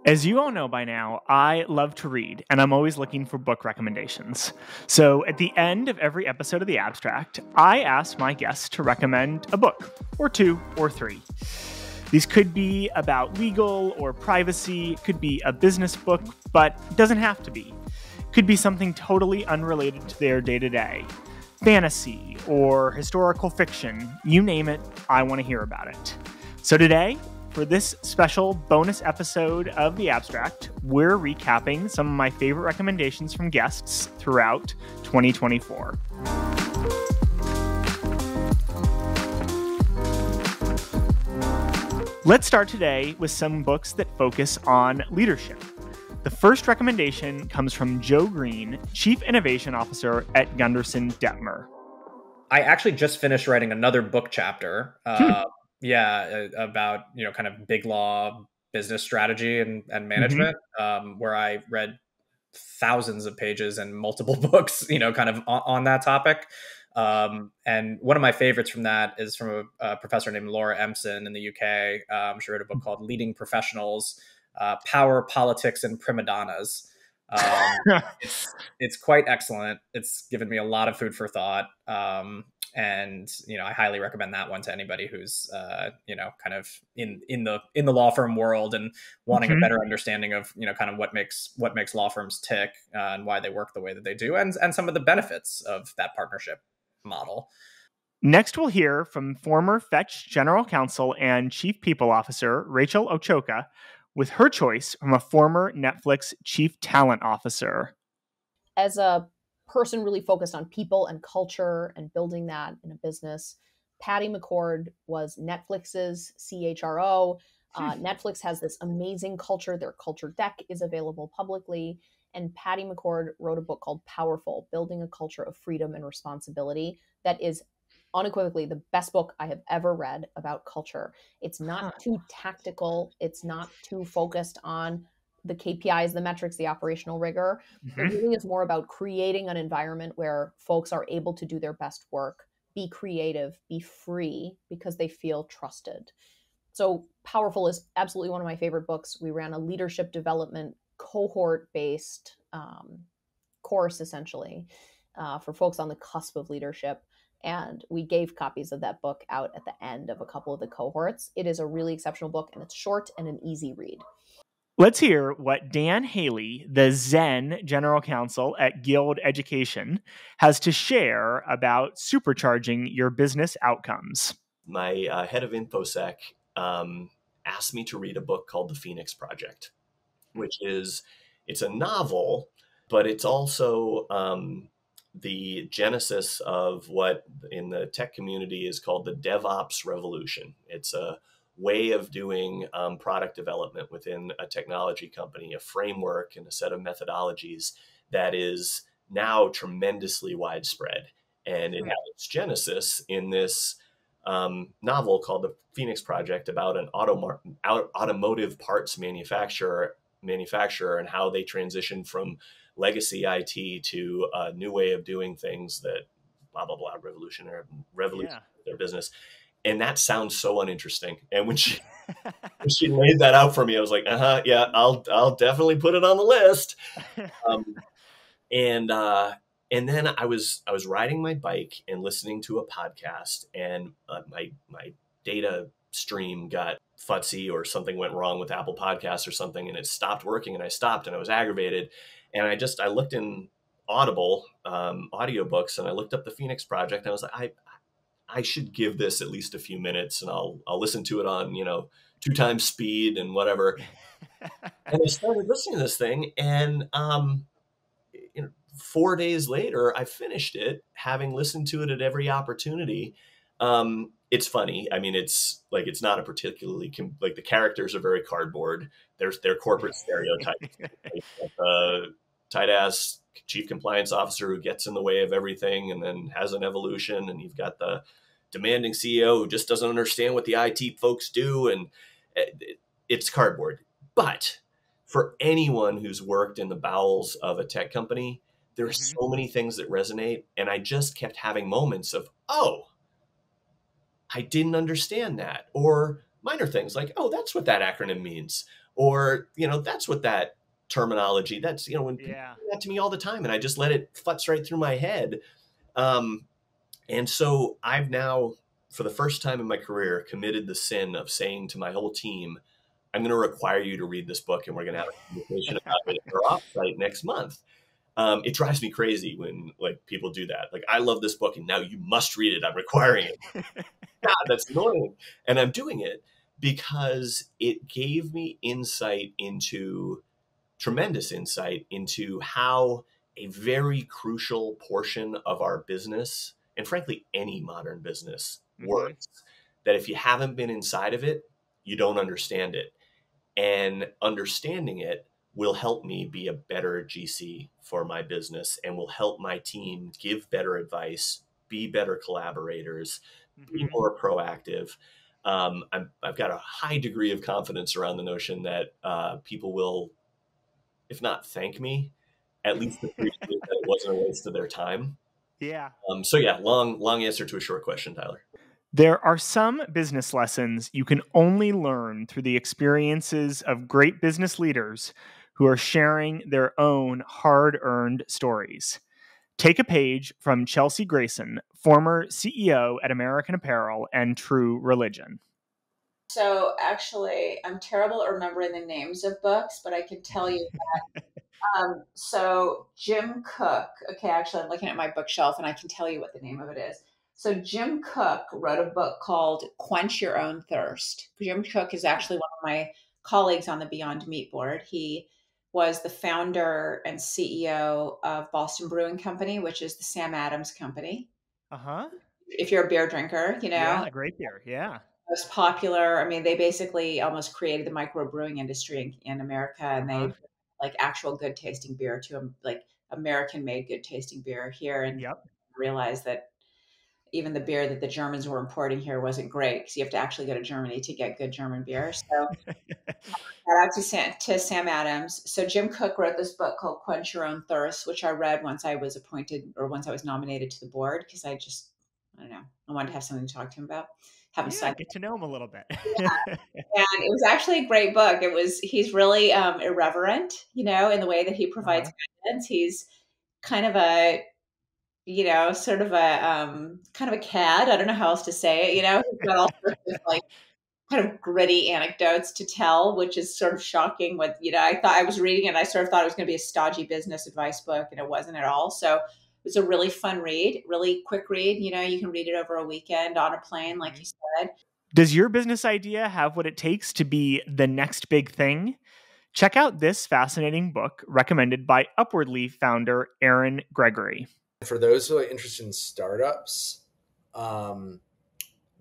As you all know by now, I love to read, and I'm always looking for book recommendations. So at the end of every episode of The Abstract, I ask my guests to recommend a book, or two, or three. These could be about legal or privacy, it could be a business book, but it doesn't have to be. It could be something totally unrelated to their day-to-day. Fantasy or historical fiction, you name it, I want to hear about it. So today, for this special bonus episode of The Abstract, we're recapping some of my favorite recommendations from guests throughout 2024. Let's start today with some books that focus on leadership. The first recommendation comes from Joe Green, Chief Innovation Officer at Gunderson Dettmer. I actually just finished writing another book chapter. About, kind of big law, business strategy and management, where I read thousands of pages and multiple books, kind of on that topic. And one of my favorites from that is from a professor named Laura Empson in the UK. She wrote a book called Leading Professionals, Power, Politics, and Prima Donnas. It's quite excellent. It's given me a lot of food for thought. And I highly recommend that one to anybody who's kind of in the law firm world and wanting a better understanding of kind of what makes law firms tick, and why they work the way that they do, and some of the benefits of that partnership model. Next, we'll hear from former Fetch General Counsel and Chief People Officer Rachel Olchowka with her choice from a former Netflix Chief Talent Officer. As a person really focused on people and culture and building that in a business, Patty McCord was Netflix's CHRO. Netflix has this amazing culture. Their culture deck is available publicly. And Patty McCord wrote a book called Powerful, Building a Culture of Freedom and Responsibility, that is unequivocally the best book I have ever read about culture. It's not too tactical. It's not too focused on the KPIs, the metrics, the operational rigor. It really is more about creating an environment where folks are able to do their best work, be creative, be free, because they feel trusted. So Powerful is absolutely one of my favorite books. We ran a leadership development cohort-based course, essentially, for folks on the cusp of leadership. And we gave copies of that book out at the end of a couple of the cohorts. It is a really exceptional book, and it's short and an easy read. Let's hear what Dan Haley, the Zen General Counsel at Guild Education, has to share about supercharging your business outcomes. My head of InfoSec asked me to read a book called The Phoenix Project, which it's a novel, but it's also the genesis of what in the tech community is called the DevOps revolution. It's a way of doing product development within a technology company, a framework and a set of methodologies that is now tremendously widespread. And it had its genesis in this novel called The Phoenix Project about an automotive parts manufacturer and how they transitioned from legacy IT to a new way of doing things that blah, blah, blah, revolutionary their business. And that sounds so uninteresting. And when she laid that out for me, I was like, yeah, I'll definitely put it on the list. And then I was riding my bike and listening to a podcast, and my data stream got futzy, or something went wrong with Apple Podcasts or something, and it stopped working, and I stopped, and I was aggravated. And I looked in Audible audiobooks, and I looked up The Phoenix Project, and I was like, I should give this at least a few minutes, and I'll listen to it on, 2 times speed and whatever. And I started listening to this thing, and 4 days later, I finished it, having listened to it at every opportunity. It's funny. I mean, it's not a particularly the characters are very cardboard. They're corporate stereotypes. Tight ass chief compliance officer who gets in the way of everything and then has an evolution, and you've got the demanding CEO who just doesn't understand what the IT folks do, and it's cardboard. But for anyone who's worked in the bowels of a tech company, there are so many things that resonate, and I just kept having moments of, oh, I didn't understand that, or minor things like, oh, that's what that acronym means, Or, that's what that terminology, that's, when people do that to me all the time, and I just let it futz right through my head. And so I've now, for the first time in my career, committed the sin of saying to my whole team, I'm going to require you to read this book, and we're going to have a conversation about it at our offsite next month. It drives me crazy when people do that. I love this book, and now you must read it. I'm requiring it. God, that's annoying. And I'm doing it because it gave me tremendous insight into how a very crucial portion of our business, and frankly, any modern business, works. That if you haven't been inside of it, you don't understand it. And understanding it will help me be a better GC for my business, and will help my team give better advice, be better collaborators, be more proactive. I've got a high degree of confidence around the notion that people will, if not thank me, at least appreciate that it wasn't a waste of their time. Yeah. Long answer to a short question, Tyler. There are some business lessons you can only learn through the experiences of great business leaders who are sharing their own hard-earned stories. Take a page from Chelsea Grayson, former CEO at American Apparel and True Religion. So actually, I'm terrible at remembering the names of books, but I can tell you that. So Jim Cook, okay, actually I'm looking at my bookshelf and I can tell you what the name of it is. So Jim Cook wrote a book called Quench Your Own Thirst. Jim Cook is actually one of my colleagues on the Beyond Meat board. He was the founder and CEO of Boston Brewing Company, which is the Sam Adams company. If you're a beer drinker, Yeah, great beer, yeah. Most popular. I mean, they basically almost created the microbreweing industry in America, and they actual good tasting beer to American made good tasting beer here, and realized that even the beer that the Germans were importing here wasn't great because you have to actually go to Germany to get good German beer. So shout out to Sam Adams. So Jim Cook wrote this book called Quench Your Own Thirst, which I read once I was once I was nominated to the board, because I don't know, I wanted to have something to talk to him about. Get to know him a little bit. And it was actually a great book. He's really irreverent, in the way that he provides guidance. He's kind of a, sort of a kind of a cad. I don't know how else to say it. He's got all sorts of kind of gritty anecdotes to tell, which is sort of shocking. I thought I was reading it and I sort of thought it was going to be a stodgy business advice book, and it wasn't at all. So it was a really fun read, really quick read. You can read it over a weekend on a plane, like you said. Does your business idea have what it takes to be the next big thing? Check out this fascinating book recommended by Upwardly founder Aaron Gregory. For those who are interested in startups, The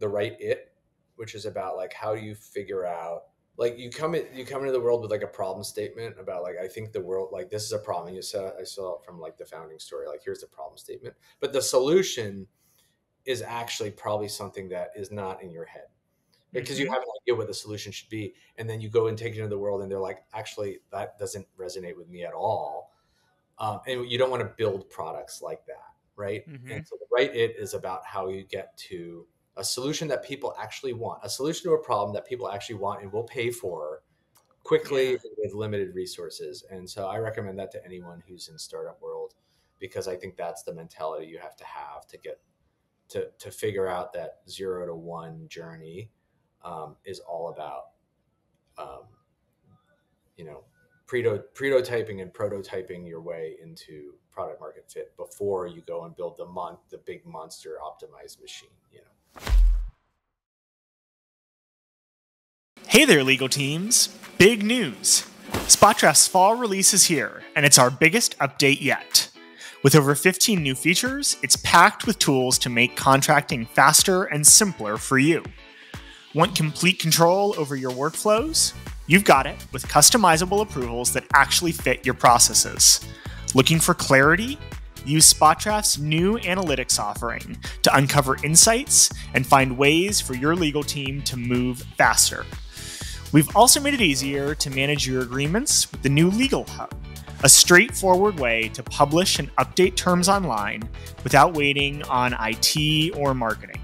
Right It, which is about how you figure out, you come into the world with a problem statement about I think the world, this is a problem. I saw it from the founding story. Here's the problem statement, but the solution is actually probably something that is not in your head, because you have an idea what the solution should be. And then you go and take it into the world and they're actually, that doesn't resonate with me at all. And you don't want to build products like that. Right. And so The Right It is about how you get to a solution that people actually want, a solution to a problem that people actually want and will pay for quickly with limited resources. And so I recommend that to anyone who's in startup world, because I think that's the mentality you have to get to figure out that 0 to 1 journey is all about, prototyping and prototyping your way into product market fit before you go and build the big monster optimized machine. Hey there, legal teams. Big news. SpotDraft's fall release is here, and it's our biggest update yet. With over 15 new features, it's packed with tools to make contracting faster and simpler for you. Want complete control over your workflows? You've got it with customizable approvals that actually fit your processes. Looking for clarity? Use SpotDraft's new analytics offering to uncover insights and find ways for your legal team to move faster. We've also made it easier to manage your agreements with the new Legal Hub, a straightforward way to publish and update terms online without waiting on IT or marketing.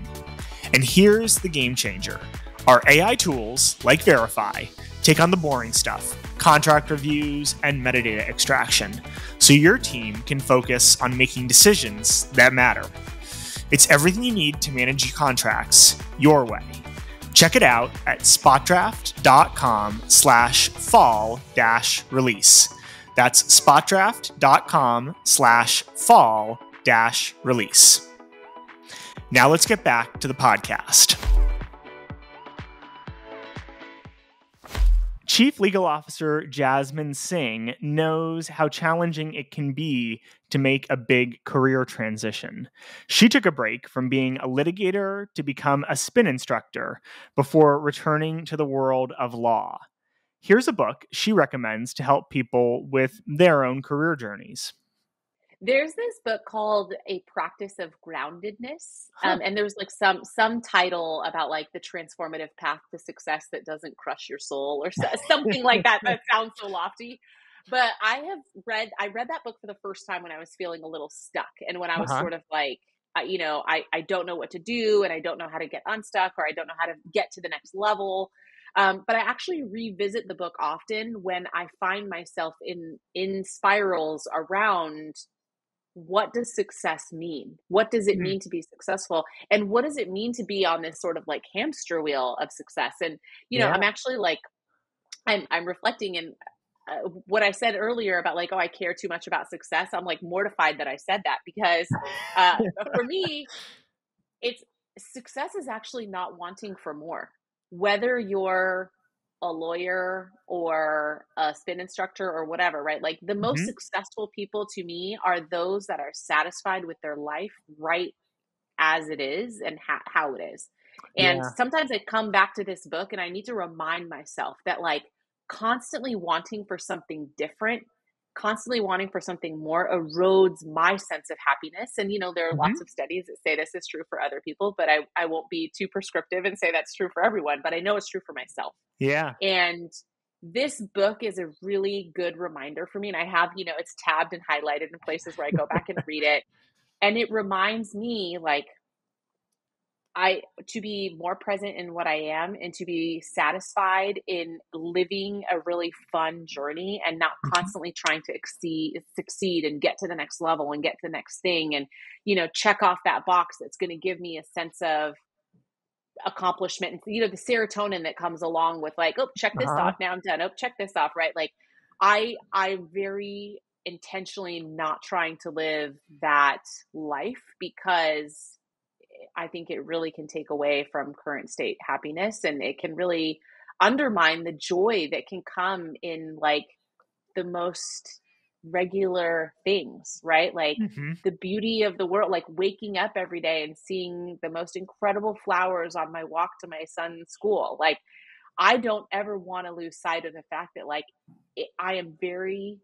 And here's the game changer. Our AI tools, like Verify, take on the boring stuff, contract reviews, and metadata extraction, so your team can focus on making decisions that matter. It's everything you need to manage your contracts your way. Check it out at spotdraft.com/fall-release. That's spotdraft.com/fall-release. Now let's get back to the podcast. Chief Legal Officer Jasmine Singh knows how challenging it can be to make a big career transition. She took a break from being a litigator to become a spin instructor before returning to the world of law. Here's a book she recommends to help people with their own career journeys. There's this book called A Practice of Groundedness. And there's like some title about like the transformative path to success that doesn't crush your soul or something like that. That sounds so lofty. But I read that book for the first time when I was feeling a little stuck. And when I was sort of like, I don't know what to do, and I don't know how to get unstuck, or I don't know how to get to the next level. But I actually revisit the book often when I find myself in spirals around, what does success mean? What does it mean to be successful? And what does it mean to be on this sort of like hamster wheel of success? And, I'm actually like, I'm reflecting, and what I said earlier about like, oh, I care too much about success. I'm like mortified that I said that, because for me, success is actually not wanting for more. Whether you're a lawyer or a spin instructor or whatever, right? Like the most successful people to me are those that are satisfied with their life right as it is and how it is. And sometimes I come back to this book and I need to remind myself that like constantly wanting for something different, constantly wanting for something more erodes my sense of happiness. And, there are lots of studies that say this is true for other people, but I won't be too prescriptive and say that's true for everyone, but I know it's true for myself. Yeah. And this book is a really good reminder for me. And I have, it's tabbed and highlighted in places where I go back and read it. And it reminds me like, to be more present in what I am and to be satisfied in living a really fun journey and not constantly trying to succeed and get to the next level and get to the next thing. And, check off that box that's going to give me a sense of accomplishment and, the serotonin that comes along with like, oh, check this off. Now I'm done. Oh, check this off. Right. Like I'm very intentionally not trying to live that life, because I think it really can take away from current state happiness, and it can really undermine the joy that can come in like the most regular things, right? Like the beauty of the world, like waking up every day and seeing the most incredible flowers on my walk to my son's school. Like I don't ever want to lose sight of the fact that like I am very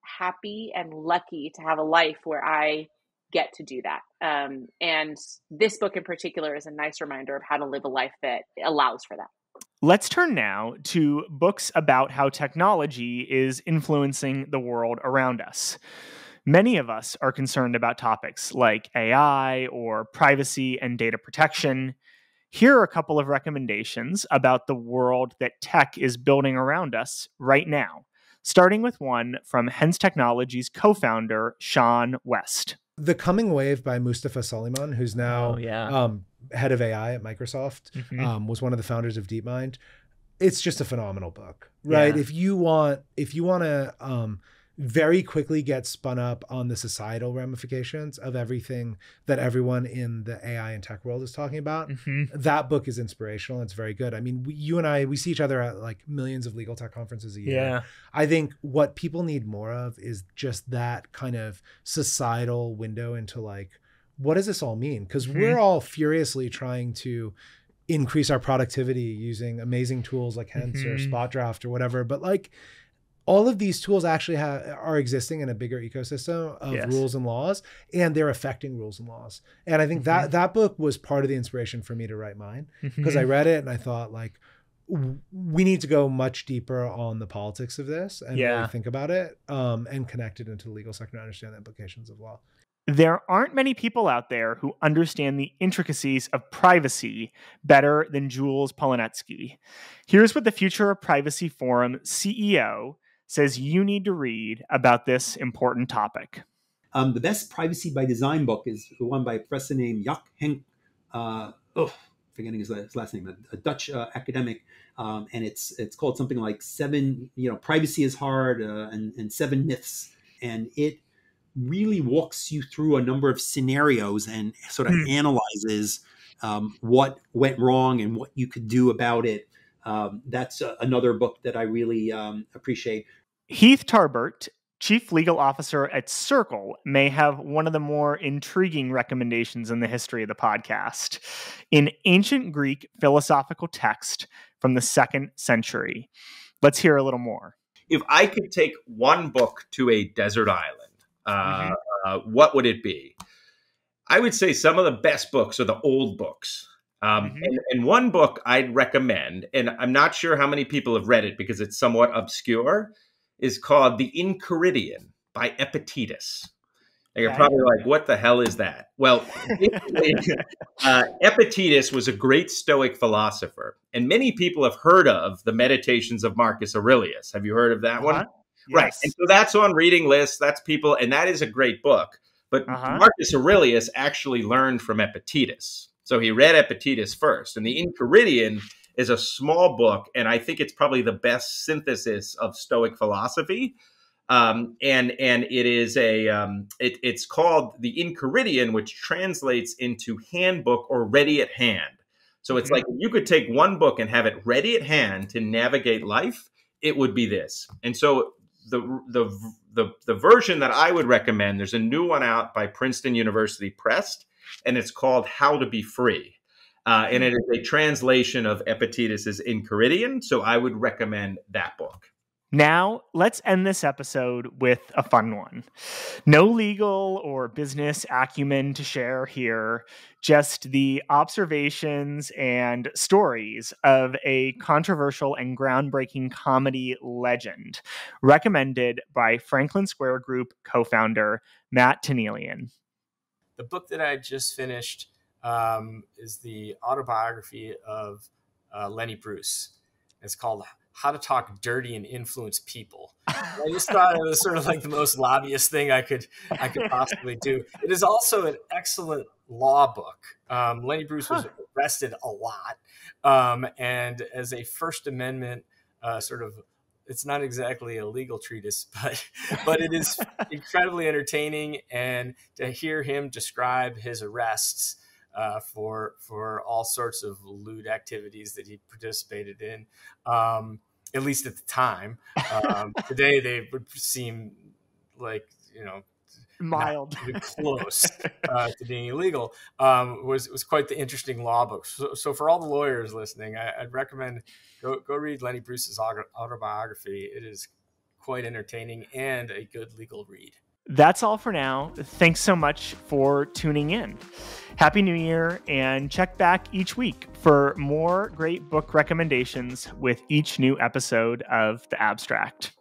happy and lucky to have a life where I get to do that. And this book in particular is a nice reminder of how to live a life that allows for that. Let's turn now to books about how technology is influencing the world around us. Many of us are concerned about topics like AI or privacy and data protection. Here are a couple of recommendations about the world that tech is building around us right now, starting with one from Hens Technologies co-founder Sean West. The Coming Wave by Mustafa Suleyman, who's now head of AI at Microsoft, was one of the founders of DeepMind. It's just a phenomenal book, right? Yeah. If you want to very quickly get spun up on the societal ramifications of everything that everyone in the AI and tech world is talking about, that book is inspirational. It's very good. I mean, you and I, we see each other at like millions of legal tech conferences a year. Yeah. I think what people need more of is just that kind of societal window into like, what does this all mean? Because we're all furiously trying to increase our productivity using amazing tools like Hens or SpotDraft or whatever. But like, all of these tools actually are existing in a bigger ecosystem of rules and laws, and they're affecting rules and laws. And I think that book was part of the inspiration for me to write mine, because I read it and I thought like, we need to go much deeper on the politics of this and really think about it and connect it into the legal sector and understand the implications of law. There aren't many people out there who understand the intricacies of privacy better than Jules Polonetsky. Here's what the Future of Privacy Forum CEO says you need to read about this important topic. The best privacy by design book is one by a professor named Jaak Henk, forgetting his last name, a Dutch academic, and it's called something like Privacy is Hard and 7 Myths, and it really walks you through a number of scenarios and sort of analyzes what went wrong and what you could do about it. That's another book that I really appreciate. Heath Tarbert, Chief Legal Officer at Circle, may have one of the more intriguing recommendations in the history of the podcast. An ancient Greek philosophical text from the 2nd century. Let's hear a little more. If I could take one book to a desert island, what would it be? I would say some of the best books are the old books. And one book I'd recommend, and I'm not sure how many people have read it because it's somewhat obscure, is called The Enchiridion by Epictetus. And you're probably like, what the hell is that? Well, Epictetus was a great Stoic philosopher, and many people have heard of the Meditations of Marcus Aurelius. Have you heard of that one? Yes. Right. And so that's on reading lists. That's people, and that is a great book. But Marcus Aurelius actually learned from Epictetus. So he read Epictetus first. And the Enchiridion is a small book, and I think it's probably the best synthesis of Stoic philosophy. And it is it's called the Enchiridion, which translates into handbook or ready at hand. So it's like if you could take one book and have it ready at hand to navigate life, it would be this. And so the version that I would recommend, there's a new one out by Princeton University Press, and it's called How to Be Free. And it is a translation of Epictetus's Enchiridion. So I would recommend that book. Now, let's end this episode with a fun one. No legal or business acumen to share here, just the observations and stories of a controversial and groundbreaking comedy legend, recommended by Franklin Square Group co-founder Matt Tennelian. The book that I just finished is the autobiography of Lenny Bruce. It's called How to Talk Dirty and Influence People. I just thought it was sort of like the most lobbyist thing I could possibly do. It is also an excellent law book. Lenny Bruce was arrested a lot. And as a First Amendment it's not exactly a legal treatise, but it is incredibly entertaining. And to hear him describe his arrests for all sorts of lewd activities that he participated in, at least at the time. Today they would seem like, mild, not close to being illegal. Was quite the interesting law book. So for all the lawyers listening, I'd recommend go read Lenny Bruce's autobiography. It is quite entertaining and a good legal read. That's all for now. Thanks so much for tuning in. Happy New Year, and check back each week for more great book recommendations with each new episode of The Abstract.